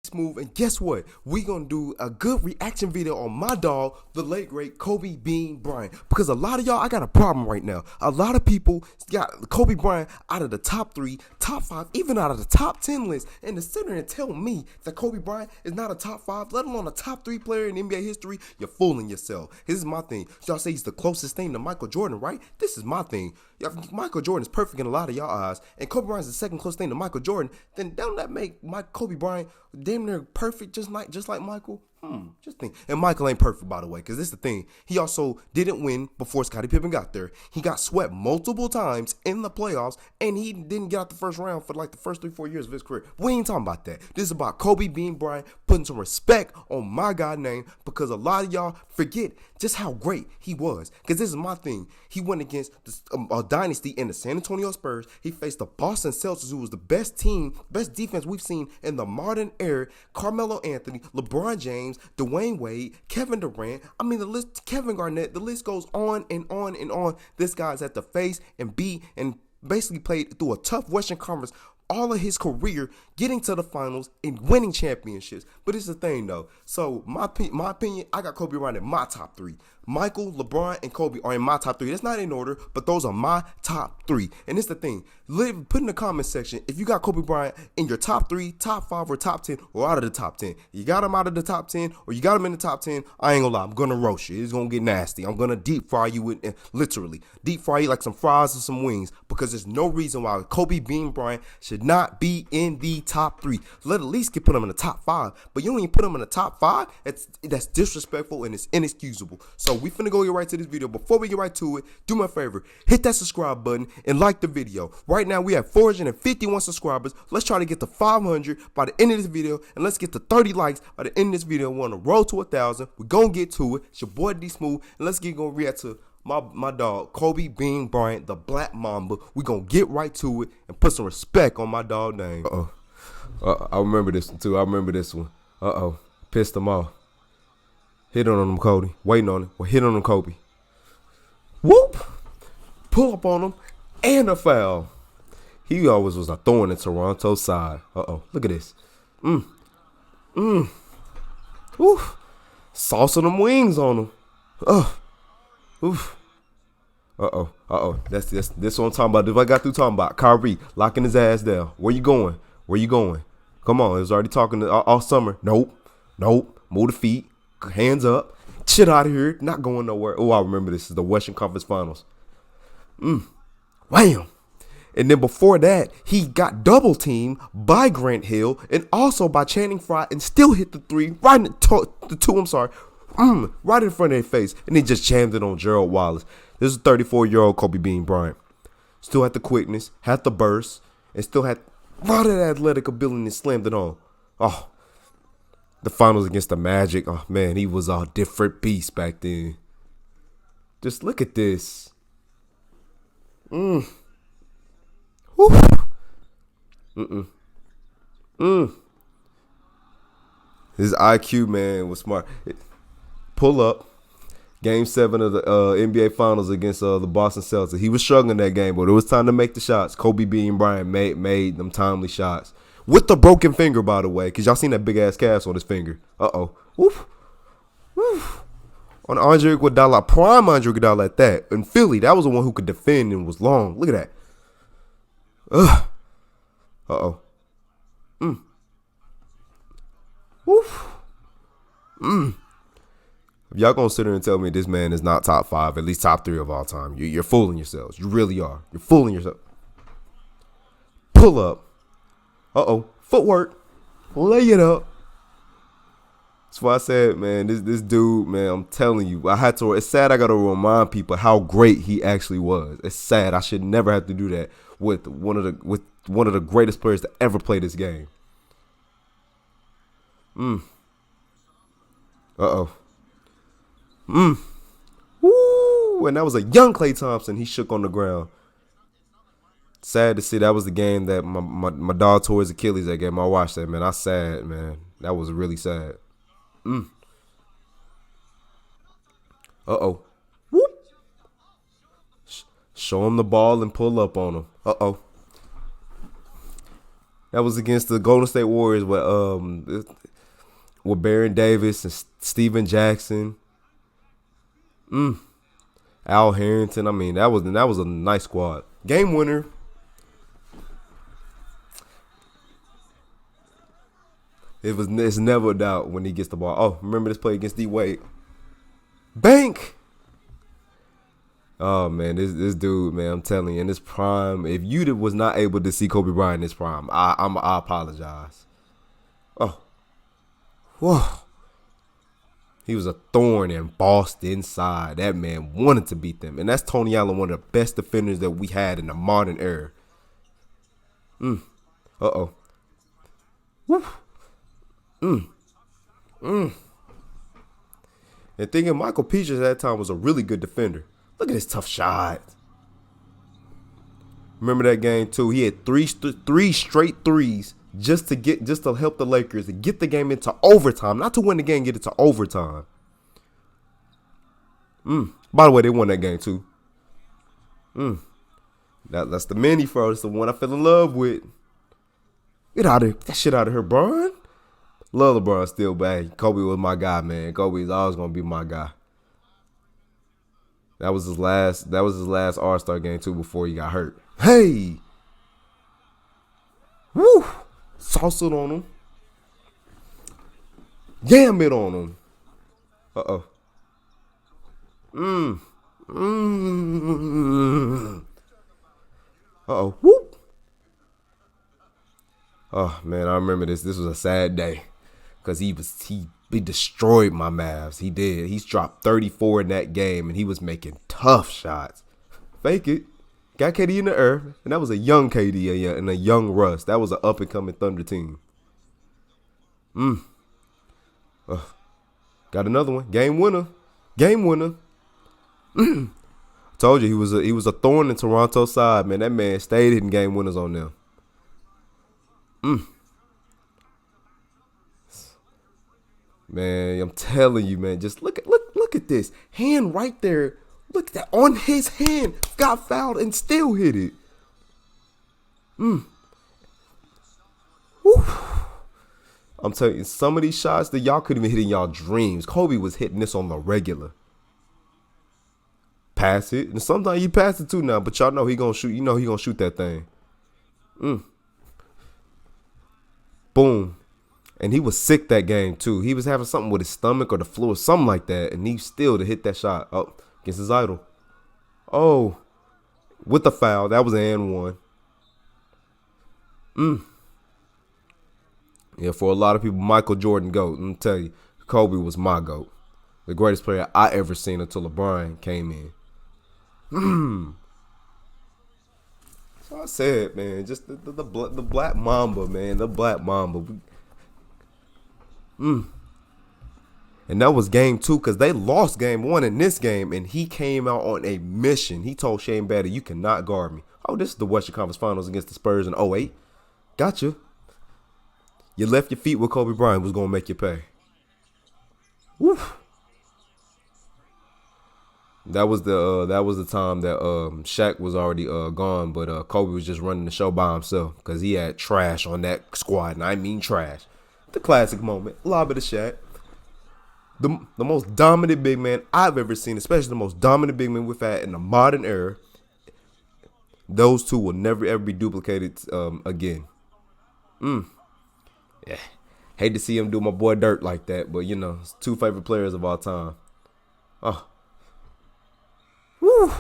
Smooth, and guess what? We gonna do a good reaction video on my dog, the late great Kobe Bean Bryant. Because a lot of y'all, I got a problem right now. A lot of people got Kobe Bryant out of the top 3, top 5, even out of the top 10 list. And to sit there and tell me that Kobe Bryant is not a top 5, let alone a top 3 player in NBA history, you're fooling yourself. This is my thing. Y'all say he's the closest thing to Michael Jordan, right? This is my thing. Michael Jordan is perfect in a lot of y'all eyes, and Kobe Bryant is the second closest thing to Michael Jordan. Then don't that make Kobe Bryant damn near perfect, just like Michael? Just think. And Michael ain't perfect, by the way, because this is the thing. He also didn't win before Scottie Pippen got there. He got swept multiple times in the playoffs, and he didn't get out the first round for like the first 3-4 years of his career. We ain't talking about that. This is about Kobe Bean Bryant putting some respect on my God name, because a lot of y'all forget just how great he was. Because this is my thing. He went against a dynasty in the San Antonio Spurs. He faced the Boston Celtics, who was the best team, best defense we've seen in the modern era. Carmelo Anthony, LeBron James, Dwayne Wade, Kevin Durant. I mean, the list, Kevin Garnett, the list goes on and on and on. This guy's at the face and beat and basically played through a tough Western Conference all of his career, getting to the finals and winning championships. But it's the thing, though. So my opinion, I got Kobe Bryant in my top 3. Michael, LeBron, and Kobe are in my top 3. That's not in order, but those are my top 3. And it's the thing. Put in the comment section if you got Kobe Bryant in your top 3, top 5, or top 10, or out of the top 10. You got him out of the top 10, or you got him in the top 10. I ain't gonna lie. I'm gonna roast you. It's gonna get nasty. I'm gonna deep fry you with, literally, deep fry you like some fries and some wings, because there's no reason why Kobe Bean Bryant should not be in the top 3. Let at least put him in the top 5. But you don't even put him in the top 5. That's disrespectful and it's inexcusable. So we finna go get right to this video. Before we get right to it, do me a favor, hit that subscribe button and like the video. Right now we have 451 subscribers. Let's try to get to 500 by the end of this video, and let's get to 30 likes by the end of this video. We're on the road to 1,000. We're gonna get to it. It's your boy D Smooth, and let's get gonna react to my dog Kobe Bean Bryant, the Black Mamba. We gonna get right to it and put some respect on my dog name. I remember this one too. I remember this one. Pissed him off. Hit on him, Cody. Waiting on him. Well, hit on him, Kobe. Whoop! Pull up on him and a foul. He always was a thorn in Toronto's side. Look at this. Woo! Saucing them wings on him. Oof. That's what I'm talking about. This what I got through talking about. Kyrie locking his ass down. Where you going? Where you going? Come on. It was already talking all summer. Nope. Move the feet. Hands up. Shit out of here. Not going nowhere. Oh, I remember this is the Western Conference Finals. Wham. And then before that, he got double teamed by Grant Hill and also by Channing Frye, and still hit the 3 right in the 2. I'm sorry. Right in front of their face, and he just jammed it on Gerald Wallace. This is 34-year-old Kobe Bean Bryant. Still had the quickness, had the burst, and still had a lot of athletic ability, and slammed it on. The finals against the Magic. Oh, man, he was a different beast back then. Just look at this. Woo. His IQ, man, was smart. Pull up. Game 7 of the NBA Finals against the Boston Celtics. He was struggling that game, but it was time to make the shots. Kobe Bean Bryant made them timely shots. With the broken finger, by the way, because y'all seen that big-ass cast on his finger. Woof. On Andre Iguodala, prime Andre Iguodala at that. In Philly, that was the one who could defend and was long. Look at that. Woof. If y'all gonna sit there and tell me this man is not top 5, at least top 3 of all time, you're fooling yourselves. You really are. You're fooling yourself. Pull up. Footwork. Lay it up. That's why I said, man, this dude, man, I'm telling you, it's sad I gotta remind people how great he actually was. It's sad. I should never have to do that with one of the greatest players to ever play this game. Woo! And that was a young Klay Thompson. He shook on the ground. Sad to see that was the game that my dog tore his Achilles that game. I watched that, man. I sad, man. That was really sad. Whoop. Show him the ball and pull up on him. That was against the Golden State Warriors with Baron Davis and Steven Jackson, Al Harrington. I mean, that was a nice squad. Game winner. It's never a doubt when he gets the ball. Oh, remember this play against D Wade? Bank. Oh man, this dude, man, I'm telling you, in his prime, if you was not able to see Kobe Bryant in his prime, I apologize. Oh, whoa. He was a thorn and bossed inside. That man wanted to beat them. And that's Tony Allen, one of the best defenders that we had in the modern era. Uh-oh. Woo. And thinking Michael Peaches at that time was a really good defender. Look at this tough shot. Remember that game too? He had three straight threes just to help the Lakers to get the game into overtime, not to win the game, get it to overtime. By the way, they won that game too. That's the mini fro. It's the one I fell in love with. Get out of that shit out of here, Bron. Love LeBron still, but hey, Kobe was my guy, man. Kobe's always gonna be my guy. That was his last All-Star game too before he got hurt. Hey! Woo! Sauce it on him. Yam it on him. Uh-oh. Uh-oh. Whoop! Oh, man, I remember this. This was a sad day. Because he destroyed my Mavs. He did. He's dropped 34 in that game, and he was making tough shots. Fake it. Got KD in the earth, and that was a young KD and a young Russ. That was an up-and-coming Thunder team. Got another one. Game winner. Told you he was a thorn in Toronto's side, man. That man stayed hitting game winners on them. Man, I'm telling you, man. Just look at this hand right there. Look at that on his hand. Got fouled and still hit it. Woo. I'm telling you, some of these shots that y'all couldn't even hit in y'all dreams. Kobe was hitting this on the regular. Pass it, and sometimes you pass it too now. But y'all know he gonna shoot. You know he gonna shoot that thing. Boom. And he was sick that game, too. He was having something with his stomach or the flu or something like that. And he still to hit that shot up against his idol. Oh, with the foul. That was an and one. Yeah, for a lot of people, Michael Jordan GOAT. Let me tell you, Kobe was my GOAT. The greatest player I ever seen until LeBron came in. So I said, man, just the Black Mamba, man. The Black Mamba. And that was game 2 because they lost game 1 in this game, and he came out on a mission. He told Shane Battier, you cannot guard me. Oh, this is the Western Conference Finals against the Spurs in 08. Gotcha. You left your feet with Kobe Bryant was going to make you pay. Woo. That was the time that Shaq was already gone, but Kobe was just running the show by himself because he had trash on that squad, and I mean trash. The classic moment, lob it to Shaq. The most dominant big man I've ever seen, especially the most dominant big man we've had in the modern era. Those two will never ever be duplicated again. Yeah, hate to see him do my boy Dirt like that, but you know, it's 2 favorite players of all time. Oh, woo!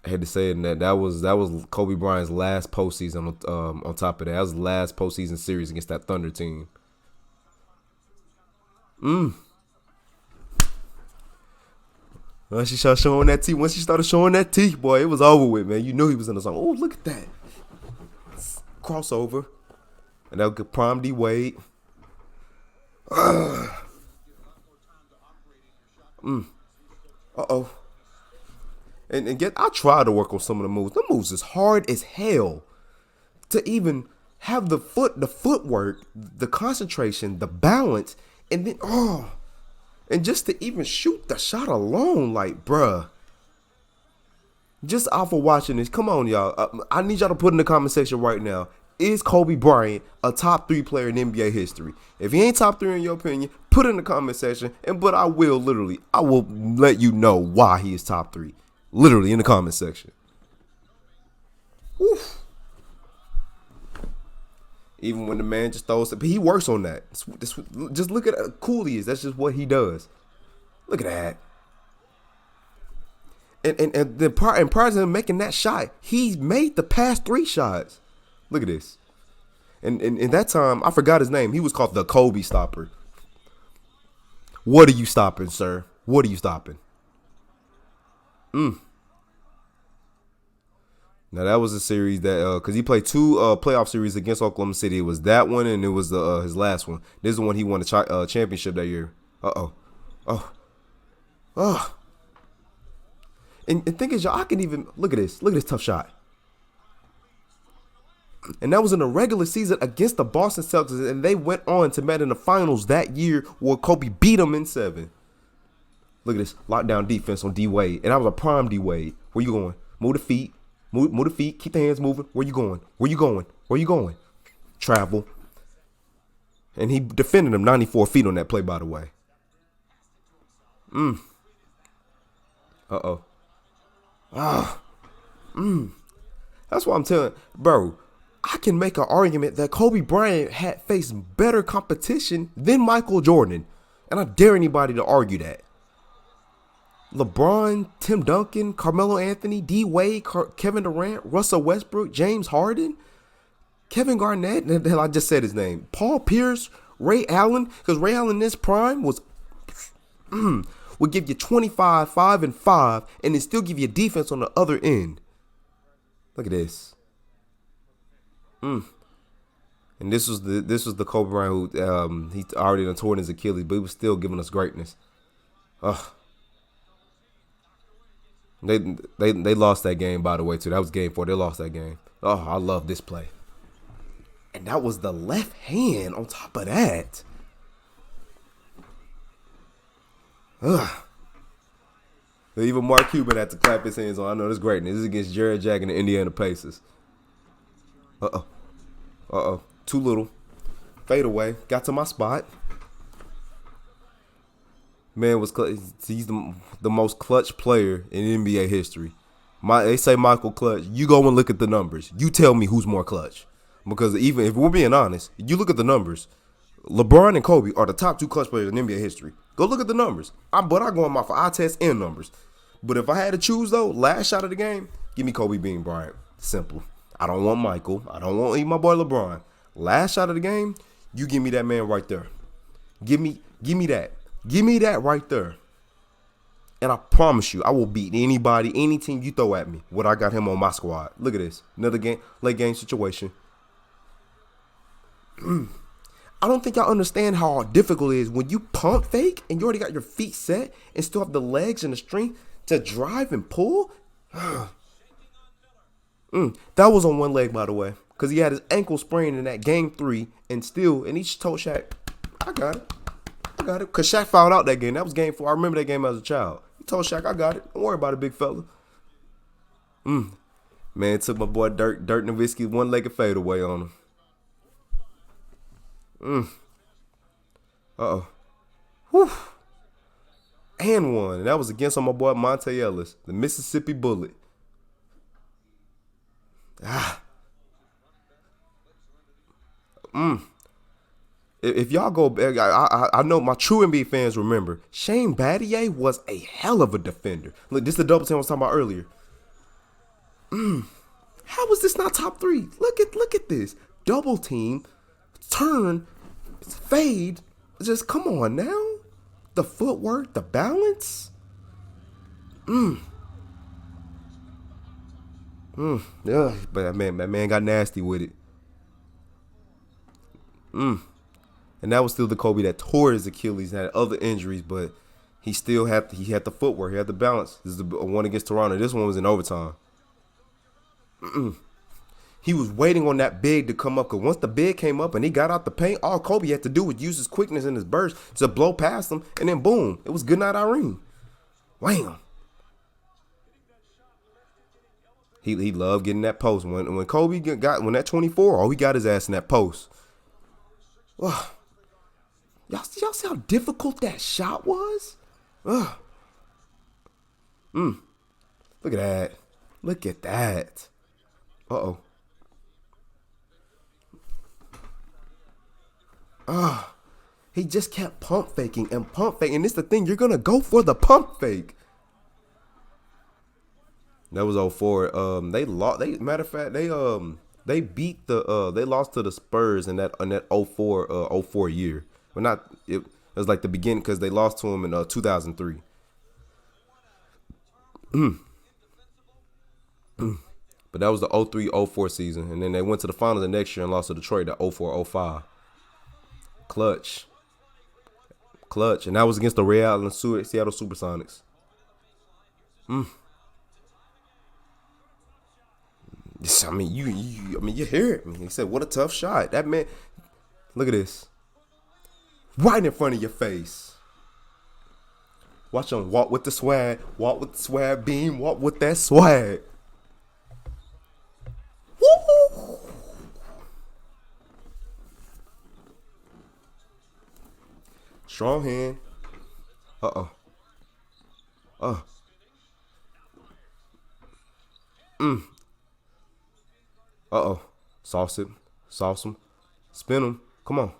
I had to say it, that was Kobe Bryant's last postseason. On top of that, was the last postseason series against that Thunder team. Once she started showing that teeth, boy, it was over with, man. You knew he was in the song. Oh, look at that crossover, and that was prime D Wade. Uh-oh. And get, I try to work on some of the moves. The moves is hard as hell to even have the footwork, the concentration, the balance, and then and just to even shoot the shot alone, like bruh. Just off of watching this, come on, y'all. I need y'all to put in the comment section right now. Is Kobe Bryant a top 3 player in NBA history? If he ain't top 3 in your opinion, put it in the comment section. But I will let you know why he is top 3. Literally in the comment section. Woof. Even when the man just throws it, but he works on that. Just look at how cool he is. That's just what he does. Look at that. And then prior to him making that shot, he's made the past 3 shots. Look at this. And in that time, I forgot his name. He was called the Kobe Stopper. What are you stopping, sir? What are you stopping? Now that was a series that because he played 2 playoff series against Oklahoma City. It was that one and it was his last one. This is the one he won the championship that year. And think is y'all, I can even look at this. Look at this tough shot. And that was in the regular season against the Boston Celtics, and they went on to meet in the finals that year where Kobe beat them in 7. Look at this lockdown defense on D Wade, and that was a prime D Wade. Where you going? Move the feet, move the feet, keep the hands moving. Where you going? Where you going? Where you going? Travel. And he defended him 94 feet on that play, by the way. That's what I'm telling, bro. I can make an argument that Kobe Bryant had faced better competition than Michael Jordan. And I dare anybody to argue that. LeBron, Tim Duncan, Carmelo Anthony, D Wade, Kevin Durant, Russell Westbrook, James Harden, Kevin Garnett, and I just said his name, Paul Pierce, Ray Allen, because Ray Allen in his prime was would give you 25, 5, and 5, and then still give you defense on the other end. Look at this. And this was the Kobe Bryant who he already done torn his Achilles, but he was still giving us greatness. They lost that game, by the way, too. That was game 4. They lost that game. Oh, I love this play. And that was the left hand on top of that. Even Mark Cuban had to clap his hands on. I know this is greatness. This is against Jared Jack and the Indiana Pacers. Too little. Fade away. Got to my spot. Man he's the most clutch player in NBA history. They say Michael Clutch. You go and look at the numbers. You tell me who's more clutch. Because even if we're being honest, you look at the numbers. LeBron and Kobe are the top 2 clutch players in NBA history. Go look at the numbers. But I go on my eye test and numbers. But if I had to choose though, last shot of the game, give me Kobe beating Bryant. Simple. I don't want Michael. I don't want my boy LeBron. Last shot of the game, you give me that man right there. Give me that. Give me that right there. And I promise you, I will beat anybody, any team you throw at me. What I got him on my squad. Look at this. Another game, late game situation. I don't think y'all understand how difficult it is when you pump fake and you already got your feet set and still have the legs and the strength to drive and pull. That was on one leg, by the way, because he had his ankle sprained in that game 3 and he told Shaq, I got it. Because Shaq fouled out that game. That was game 4. I remember that game as a child. He told Shaq, I got it. Don't worry about it, big fella. Man, took my boy Dirk Nowitzki one-legged fade away on him. Whew. And one. And that was against my boy Monte Ellis, the Mississippi Bullet. If y'all go back, I know my true NBA fans remember, Shane Battier was a hell of a defender. Look, this is the double team I was talking about earlier. How was this not top 3? Look at this. Double team, turn, fade. Just come on now. The footwork, the balance. Yeah, but that man got nasty with it. And that was still the Kobe that tore his Achilles and had other injuries, but he still had the footwork, he had the balance. This is the one against Toronto. This one was in overtime. He was waiting on that big to come up, because once the big came up and he got out the paint, all Kobe had to do was use his quickness and his burst to blow past him, and then boom, it was good night Irene. Wham. He loved getting that post. When Kobe when that 24, all he got his ass in that post. Ugh. Y'all see how difficult that shot was? Ugh. Look at that. Look at that. Uh-oh. He just kept pump faking and pump faking. And it's the thing, you're gonna go for the pump fake. That was 04. They lost. Matter of fact, they beat they lost to the Spurs in that 04 year. Well, not it was like the beginning because they lost to him in 2003. But that was the 03-04 season, and then they went to the finals the next year and lost to Detroit at 04-05. Clutch, and that was against the Seattle Supersonics. I mean, you hear it. He said, "What a tough shot." That man, look at this, right in front of your face. Watch him walk with the swag, beam, walk with that swag. Woo! Strong hand. Sauce him. Spin him. Come on.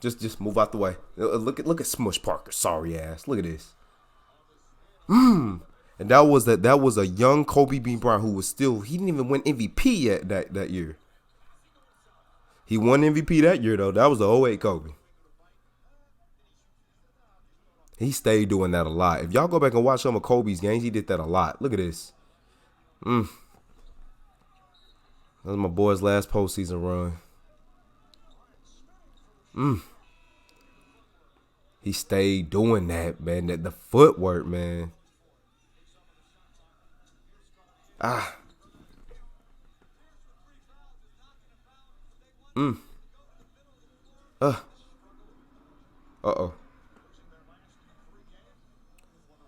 Just move out the way. Look at Smush Parker. Sorry ass. Look at this. And that was a young Kobe Bean Bryant who was still, he didn't even win MVP yet that year. He won MVP that year though. That was the 08 Kobe. He stayed doing that a lot. If y'all go back and watch some of Kobe's games, he did that a lot. Look at this. That was my boy's last postseason run. He stayed doing that, man. The footwork, man.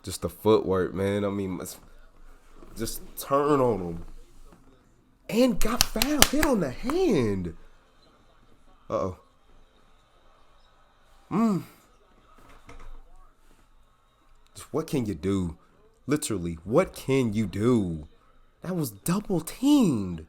Just the footwork, man. I mean, just turn on him. And got fouled. Hit on the hand. What can you do? Literally, what can you do? That was double teamed.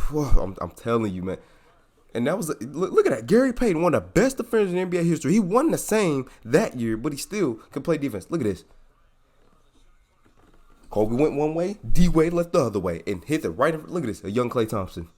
Whoa, I'm telling you, man. And that was look at that. Gary Payton, one of the best defenders in NBA history. He won the same that year, but he still can play defense. Look at this. Kobe went one way, D Wade left the other way, and hit the right. Look at this, a young Klay Thompson.